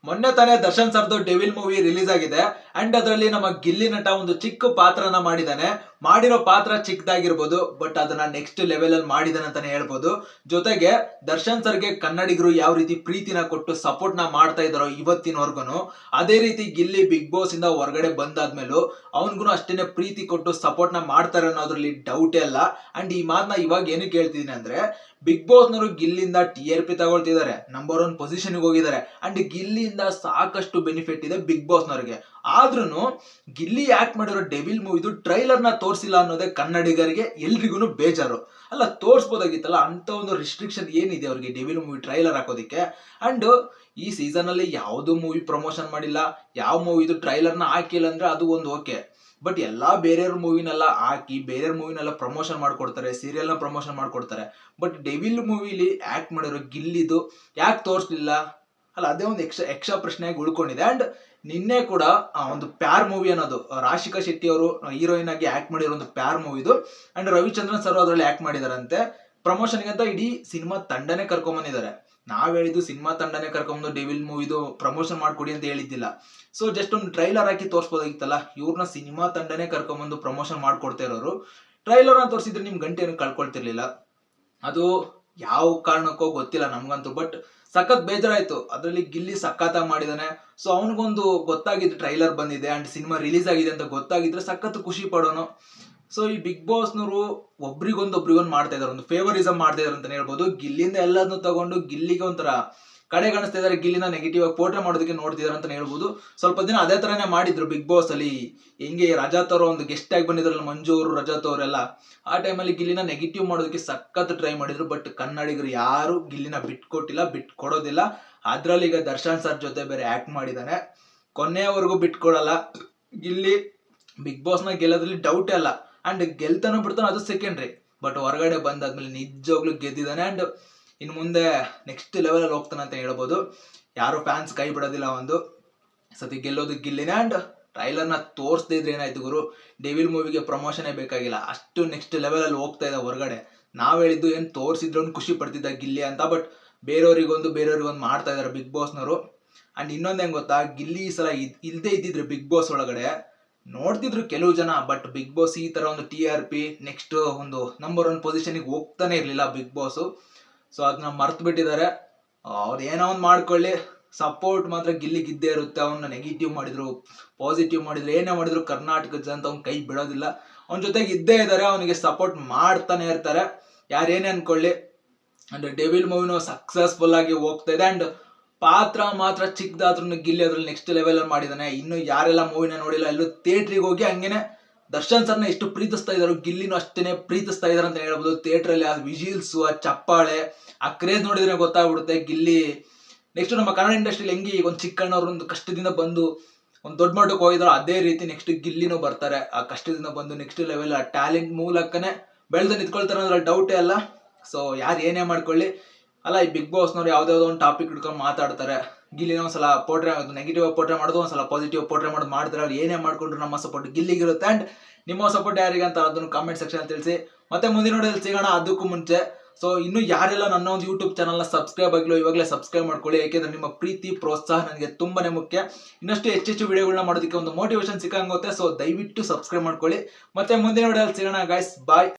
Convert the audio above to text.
ಮೊನ್ನೆ ತಾನೇ ದರ್ಶನ್ ಸರ್ದು ಡೆವಿಲ್ ಮೂವಿ ರಿಲೀಸ್ ಆಗಿದೆ ಅಂಡ್ ಅದರಲ್ಲಿ ನಮ್ಮ ಗಿಲ್ಲಿ ನಟ ಒಂದು ಚಿಕ್ಕ ಪಾತ್ರನ ಮಾಡಿದಾನೆ. ಮಾಡಿರೋ ಪಾತ್ರ ಚಿಕ್ಕದಾಗಿರ್ಬೋದು, ಬಟ್ ಅದನ್ನ ನೆಕ್ಸ್ಟ್ ಲೆವೆಲ್ ಅಲ್ಲಿ ಮಾಡಿದಾನೆ ಅಂತಾನೆ ಹೇಳ್ಬೋದು. ಜೊತೆಗೆ ದರ್ಶನ್ ಸರ್ಗೆ ಕನ್ನಡಿಗರು ಯಾವ ರೀತಿ ಪ್ರೀತಿನ ಕೊಟ್ಟು ಸಪೋರ್ಟ್ ನ ಮಾಡ್ತಾ ಇದಾರೋ ಇವತ್ತಿನವರ್ಗುನು, ಅದೇ ರೀತಿ ಗಿಲ್ಲಿ ಬಿಗ್ ಬಾಸ್ ಇಂದ ಹೊರಗಡೆ ಬಂದಾದ್ಮೇಲೂ ಅವನ್ಗೂ ಅಷ್ಟೇನೆ ಪ್ರೀತಿ ಕೊಟ್ಟು ಸಪೋರ್ಟ್ ನ ಮಾಡ್ತಾರೆ ಅನ್ನೋದ್ರಲ್ಲಿ ಡೌಟೇ ಅಲ್ಲ. ಅಂಡ್ ಈ ಮಾತನ್ನ ಇವಾಗ ಏನಕ್ಕೆ ಹೇಳ್ತಿದೀನಿ ಅಂದ್ರೆ, ಬಿಗ್ ಬಾಸ್ ನವರು ಗಿಲ್ಲಿಂದ TRP ತಗೊಳ್ತಿದ್ದಾರೆ, ನಂಬರ್ 1 ಪೊಸಿಷನ್ ಹೋಗಿದ್ದಾರೆ. ಅಂಡ್ ಗಿಲ್ಲಿಂದ ಸಾಕಷ್ಟು ಬೆನಿಫಿಟ್ ಇದೆ ಬಿಗ್ ಬಾಸ್ ನವರಿಗೆ. ಆದ್ರೂ ಗಿಲ್ಲಿ ಆಕ್ಟ್ ಮಾಡಿರೋ ಡೆವಿಲ್ ಮೂವಿದು ಟ್ರೈಲರ್ ನ ತೋರಿಸಿಲ್ಲ ಅನ್ನೋದೇ ಕನ್ನಡಿಗರಿಗೆ ಎಲ್ರಿಗೂ ಬೇಜಾರು. ಅಲ್ಲ, ತೋರಿಸಬಹುದಾಗಿತ್ತಲ್ಲ, ಅಂತ ಒಂದು ರಿಸ್ಟ್ರಿಕ್ಷನ್ ಏನಿದೆ ಅವ್ರಿಗೆ ಡೆವಿಲ್ ಮೂವಿ ಟ್ರೈಲರ್ ಹಾಕೋದಿಕ್ಕೆ. ಅಂಡ್ ಈ ಸೀಸನ್ ಅಲ್ಲಿ ಯಾವ್ದು ಮೂವಿ ಪ್ರಮೋಷನ್ ಮಾಡಿಲ್ಲ, ಯಾವ ಮೂವಿದು ಟ್ರೈಲರ್ ನ ಹಾಕಿಲ್ಲ ಅಂದ್ರೆ ಅದು ಒಂದು ಓಕೆ. ಬಟ್ ಎಲ್ಲಾ ಬೇರೆಯವ್ರ ಮೂವಿನೆಲ್ಲ ಹಾಕಿ ಬೇರೆಯವ್ರ ಮೂವಿನೆಲ್ಲ ಪ್ರಮೋಷನ್ ಮಾಡ್ಕೊಡ್ತಾರೆ, ಸೀರಿಯಲ್ ನ ಪ್ರಮೋಷನ್ ಮಾಡ್ಕೊಡ್ತಾರೆ. ಬಟ್ ಡೆವಿಲ್ ಮೂವಿಲಿ ಆಕ್ಟ್ ಮಾಡಿರೋ ಗಿಲ್ಲಿದು ಯಾಕೆ ತೋರಿಸ್ಲಿಲ್ಲ? ಅಲ್ಲ, ಅದೇ ಒಂದು ಎಕ್ಸ್ಟ್ರಾ ಪ್ರಶ್ನೆಯಾಗಿ ಉಳ್ಕೊಂಡಿದೆ. ಅಂಡ್ ನಿನ್ನೆ ಕೂಡ ಒಂದು ಪ್ಯಾರ್ ಮೂವಿ ಅನ್ನೋದು, ರಾಶಿಕಾ ಶೆಟ್ಟಿ ಅವರು ಹೀರೋಯಿನ್ ಆಗಿ ಆಕ್ಟ್ ಮಾಡಿರೋ ಒಂದು ಪ್ಯಾರ್ ಮೂವಿದು, ಅಂಡ್ ರವಿಚಂದ್ರನ್ ಸರ್ ಅದರಲ್ಲಿ ಆಕ್ಟ್ ಮಾಡಿದಾರಂತೆ. ಪ್ರಮೋಷನ್ಗೆ ಅಂತ ಇಡೀ ಸಿನಿಮಾ ತಂಡನೇ ಕರ್ಕೊಂಡ್ ಬಂದಿದ್ದಾರೆ. ನಾವ್ ಹೇಳಿದ್ದು ಸಿನಿಮಾ ತಂಡನೇ ಕರ್ಕೊಂಡು ಡೆವಿಲ್ ಮೂವಿದು ಪ್ರಮೋಷನ್ ಮಾಡ್ಕೊಡಿ ಅಂತ ಹೇಳಿದ್ದಿಲ್ಲ. ಸೊ ಜಸ್ಟ್ ಒಂದು ಟ್ರೈಲರ್ ಹಾಕಿ ತೋರಿಸಬಹುದಾಗಿತ್ತಲ್ಲ. ಇವ್ರನ್ನ ಸಿನಿಮಾ ತಂಡನೇ ಕರ್ಕೊಂಡ್ಬಂದು ಪ್ರಮೋಷನ್ ಮಾಡ್ಕೊಡ್ತಾ ಇರೋರು, ಟ್ರೈಲರ್ ನ ತೋರಿಸಿದ್ರೆ ನಿಮ್ ಗಂಟೆಯನ್ನು ಕಳ್ಕೊಳ್ತಿರ್ಲಿಲ್ಲ. ಅದು ಯಾವ ಕಾರಣಕ್ಕೋ ಗೊತ್ತಿಲ್ಲ ನಮ್ಗಂತೂ. ಬಟ್ ಸಖತ್ ಬೇಜಾರಾಯ್ತು. ಅದ್ರಲ್ಲಿ ಗಿಲ್ಲಿ ಸಖತ್ತಾಗಿ ಮಾಡಿದಾನೆ. ಸೊ ಅವನಿಗೊಂದು ಗೊತ್ತಾಗಿದ್ದು ಟ್ರೈಲರ್ ಬಂದಿದೆ ಅಂಡ್ ಸಿನಿಮಾ ರಿಲೀಸ್ ಆಗಿದೆ ಅಂತ ಗೊತ್ತಾಗಿದ್ರೆ ಸಖತ್ ಖುಷಿ ಪಡೋನು. ಸೊ ಈ ಬಿಗ್ ಬಾಸ್ ನವರು ಒಬ್ರಿಗೊಂದು ಮಾಡ್ತಾ ಇದಾರೆ, ಒಂದು ಫೇವರಿಸಮ್ ಮಾಡ್ತಾ ಇದಾರೆ ಅಂತ ಹೇಳ್ಬೋದು. ಗಿಲ್ಲಿಂದ ಎಲ್ಲದನ್ನು ತಗೊಂಡು ಗಿಲ್ಲಿಗೆ ಒಂಥರ ಕಡೆ ಕಾಣಿಸ್ತಾ ಇದಾರೆ, ಗಿಲ್ಲಿನ ನೆಗೆಟಿವ್ ಆಗಿ ಪೋರ್ಟ್ರೇ ಮಾಡೋದಕ್ಕೆ ನೋಡ್ತಿದಾರೆ ಅಂತ ಹೇಳ್ಬೋದು. ಸ್ವಲ್ಪ ದಿನ ಅದೇ ತರನೇ ಮಾಡಿದ್ರು ಬಿಗ್ ಬಾಸ್ ಅಲ್ಲಿ. ಹಿಂಗೆ ರಜಾತ್ ಅವರು ಒಂದು ಗೆಸ್ಟ್ ಆಗಿ ಬಂದಿದ್ರಲ್ಲ, ಮಂಜು ಅವರು ರಜಾತ್ ಅವರೆಲ್ಲ, ಆ ಟೈಮಲ್ಲಿ ಗಿಲ್ಲಿನ ನೆಗೆಟಿವ್ ಮಾಡೋದಕ್ಕೆ ಸಖತ್ ಟ್ರೈ ಮಾಡಿದ್ರು. ಬಟ್ ಕನ್ನಡಿಗರು ಯಾರು ಗಿಲ್ಲಿನ ಬಿಟ್ಕೊಟ್ಟಿಲ್ಲ, ಬಿಟ್ಕೊಡೋದಿಲ್ಲ. ಅದ್ರಲ್ಲಿ ಈಗ ದರ್ಶನ್ ಸರ್ ಜೊತೆ ಬೇರೆ ಆಕ್ಟ್ ಮಾಡಿದಾನೆ, ಕೊನೆಯವರೆಗೂ ಬಿಟ್ಕೊಡಲ್ಲ. ಗಿಲ್ಲಿ ಬಿಗ್ ಬಾಸ್ ನ ಗೆಲ್ಲೋದ್ರಲ್ಲಿ ಡೌಟೇ ಅಲ್ಲ. ಅಂಡ್ ಗೆಲ್ತಾನೋ ಬಿಡ್ತಾನೋ ಅದು ಸೆಕೆಂಡ್ರಿ, ಬಟ್ ಹೊರಗಡೆ ಬಂದಾದ್ಮೇಲೆ ನಿಜವಾಗ್ಲೂ ಗೆದ್ದಿದ್ದಾನೆ. ಅಂಡ್ ಇನ್ನು ಮುಂದೆ ನೆಕ್ಸ್ಟ್ ಲೆವೆಲ್ ಅಲ್ಲಿ ಹೋಗ್ತಾನೆ ಅಂತ ಹೇಳ್ಬೋದು. ಯಾರು ಫ್ಯಾನ್ಸ್ ಕೈ ಬಿಡೋದಿಲ್ಲ. ಒಂದು ಸತಿ ಗೆಲ್ಲೋದು ಗಿಲ್ಲಿನೇ. ಅಂಡ್ ಟ್ರೈಲರ್ ನ ತೋರಿಸದೇ ಇದ್ರೆ ಏನಾಯ್ತು ಗುರು, ಡೆವಿಲ್ ಮೂವಿಗೆ ಪ್ರಮೋಷನೇ ಬೇಕಾಗಿಲ್ಲ, ಅಷ್ಟು ನೆಕ್ಸ್ಟ್ ಲೆವೆಲ್ ಅಲ್ಲಿ ಹೋಗ್ತಾ ಇದೆ ಹೊರಗಡೆ. ನಾವ್ ಹೇಳಿದ್ದು ಏನ್ ತೋರಿಸಿದ್ರು ಖುಷಿ ಪಡ್ತಿದ್ದ ಗಿಲ್ಲಿ ಅಂತ, ಬಟ್ ಬೇರೆಯವ್ರಿಗೊಂದು ಮಾಡ್ತಾ ಇದಾರೆ ಬಿಗ್ ಬಾಸ್ ನವರು. ಅಂಡ್ ಇನ್ನೊಂದ್ ಹೆಂಗ್ ಗೊತ್ತಾ, ಗಿಲ್ಲಿ ಈ ಸಲ ಇಲ್ದೇ ಇದ್ದಿದ್ರೆ ಬಿಗ್ ಬಾಸ್ ಒಳಗಡೆ ನೋಡ್ತಿದ್ರು ಕೆಲವು ಜನ, ಬಟ್ ಬಿಗ್ ಬಾಸ್ ಈ ತರ ಒಂದು TRP ನೆಕ್ಸ್ಟ್ ಒಂದು ನಂಬರ್ 1 ಪೊಸಿಷನ್ಗೆ ಹೋಗ್ತಾನೆ ಇರ್ಲಿಲ್ಲ ಬಿಗ್ ಬಾಸ್. ಸೊ ಅದನ್ನ ಮರ್ತು ಬಿಟ್ಟಿದ್ದಾರೆ. ಅವ್ರು ಏನೋ ಒಂದು ಮಾಡ್ಕೊಳ್ಳಿ, ಸಪೋರ್ಟ್ ಮಾತ್ರ ಗಿಲ್ಲಿಗಿದ್ದೇ ಇರುತ್ತೆ. ಅವನ್ನ ನೆಗೆಟಿವ್ ಮಾಡಿದ್ರು ಪಾಸಿಟಿವ್ ಮಾಡಿದ್ರು ಏನೇ ಮಾಡಿದ್ರು ಕರ್ನಾಟಕದ ಜನ ಅವ್ನ ಕೈ ಬಿಡೋದಿಲ್ಲ. ಅವನ ಜೊತೆಗೆ ಇದ್ದೇ ಇದ್ದಾರೆ, ಅವನಿಗೆ ಸಪೋರ್ಟ್ ಮಾಡ್ತಾನೆ ಇರ್ತಾರೆ, ಯಾರೇನೇ ಅನ್ಕೊಳ್ಳಿ. ಅಂಡ್ ಡೆವಿಲ್ ಮೂವಿನೂ ಸಕ್ಸಸ್ಫುಲ್ ಆಗಿ ಹೋಗ್ತಾ ಇದೆ. ಅಂಡ್ ಪಾತ್ರ ಮಾತ್ರ ಚಿಕ್ಕದಾದ್ರೂ ಗಿಲ್ಲಿ ಅದ್ರಲ್ಲಿ ನೆಕ್ಸ್ಟ್ ಲೆವೆಲ್ ಅಲ್ಲಿ ಮಾಡಿದಾನೆ. ಇನ್ನು ಯಾರೆಲ್ಲ ಮೂವಿನ ನೋಡಿಲ್ಲ ಎಲ್ಲೂ ಥಿಯೇಟ್ರಿಗೆ ಹೋಗಿ ಹಂಗೇನೆ ದರ್ಶನ್ ಸರ್ನ ಎಷ್ಟು ಪ್ರೀತಿಸ್ತಾ ಇದಾರೋ ಗಿಲ್ಲಿನೂ ಅಷ್ಟೇನೆ ಪ್ರೀತಿಸ್ತಾ ಇದಾರೆ ಅಂತ ಹೇಳ್ಬೋದು. ಥಿಯೇಟರ್ ಅಲ್ಲಿ ಆ ವಿಜಿಲ್ಸ್, ಆ ಚಪ್ಪಾಳೆ, ಆ ಕ್ರೇಜ್ ನೋಡಿದ್ರೆ ಗೊತ್ತಾಗ್ಬಿಡುತ್ತೆ ಗಿಲ್ಲಿ ನೆಕ್ಸ್ಟ್ ನಮ್ಮ ಕನ್ನಡ ಇಂಡಸ್ಟ್ರಿಯಲ್ಲಿ ಹೆಂಗೆ ಈಗ ಒಂದು ಚಿಕ್ಕಣ್ಣವ್ರು ಒಂದು ಕಷ್ಟದಿಂದ ಬಂದು ಒಂದು ದೊಡ್ಡ ಮಟ್ಟಕ್ಕೆ ಹೋಗಿದಾರೋ, ಅದೇ ರೀತಿ ನೆಕ್ಸ್ಟ್ ಗಿಲ್ಲಿನೂ ಬರ್ತಾರೆ. ಆ ಕಷ್ಟದಿಂದ ಬಂದು ನೆಕ್ಸ್ಟ್ ಲೆವೆಲ್ ಆ ಟ್ಯಾಲೆಂಟ್ ಮೂಲಕನೇ ಬೆಳೆದು ನಿಂತ್ಕೊಳ್ತಾರೆ ಅಂದ್ರೆ ಡೌಟೇ ಅಲ್ಲ. ಸೊ ಯಾರು ಏನೇ ಮಾಡ್ಕೊಳ್ಳಿ, ಅಲ್ಲ ಈ ಬಿಗ್ ಬಾಸ್ ನವ್ರು ಯಾವ್ದಾವ್ದೋ ಒಂದು ಟಾಪಿಕ್ ಹಿಡ್ಕೊಂಡು ಮಾತಾಡ್ತಾರೆ. ಗಿಲ್ಲಿನ ಒಂದ್ಸಲ ಪೋಟ್ರೆ ನೆಗೆಟಿವ್ ಪೋಟ್ರೆ ಮಾಡೋದು, ಒಂದ್ಸಲ ಪಾಸಿಟಿವ್ ಪೋಟ್ರೆ ಮಾಡೋದು ಮಾಡ್ತಾರೆ. ಅವ್ರು ಏನೇ ಮಾಡ್ಕೊಂಡ್ರು ನಮ್ಮ ಸಪೋರ್ಟ್ ಗಿಲ್ಲಿಗಿರುತ್ತೆ. ಅಂಡ್ ನಿಮ್ಮ ಸಪೋರ್ಟ್ ಯಾರಿಗೆ ಅಂತ ಅದನ್ನು ಕಾಮೆಂಟ್ ಸೆಕ್ಷನ್ ತಿಳಿಸಿ. ಮತ್ತೆ ಮುಂದಿನ ನೋಡೋದಲ್ಲಿ ಸಿಗೋಣ. ಅದಕ್ಕೂ ಮುಂಚೆ ಸೊ ಇನ್ನು ಯಾರೆಲ್ಲ ನನ್ನ ಒಂದು ಯೂಟ್ಯೂಬ್ ಚಾನಲ್ನ ಸಬ್ಸ್ಕ್ರೈಬ್ ಆಗಿಲ್ಲ ಇವಾಗಲೇ ಸಬ್ಸ್ಕ್ರೈಬ್ ಮಾಡ್ಕೊಳ್ಳಿ. ಯಾಕೆಂದ್ರೆ ನಿಮ್ಮ ಪ್ರೀತಿ ಪ್ರೋತ್ಸಾಹ ನನಗೆ ತುಂಬಾನೇ ಮುಖ್ಯ. ಇನ್ನಷ್ಟು ಹೆಚ್ಚೆಚ್ಚು ವಿಡಿಯೋಗಳನ್ನ ಮಾಡೋದಕ್ಕೆ ಒಂದು ಮೋಟಿವೇಶನ್ ಸಿಕ್ಕಂಗುತ್ತೆ. ಸೊ ದಯವಿಟ್ಟು ಸಬ್ಸ್ಕ್ರೈಬ್ ಮಾಡ್ಕೊಳ್ಳಿ. ಮತ್ತೆ ಮುಂದಿನ ವಿಡಿಯೋದಲ್ಲಿ ಸಿಗೋಣ ಗೈಸ್, ಬಾಯ್.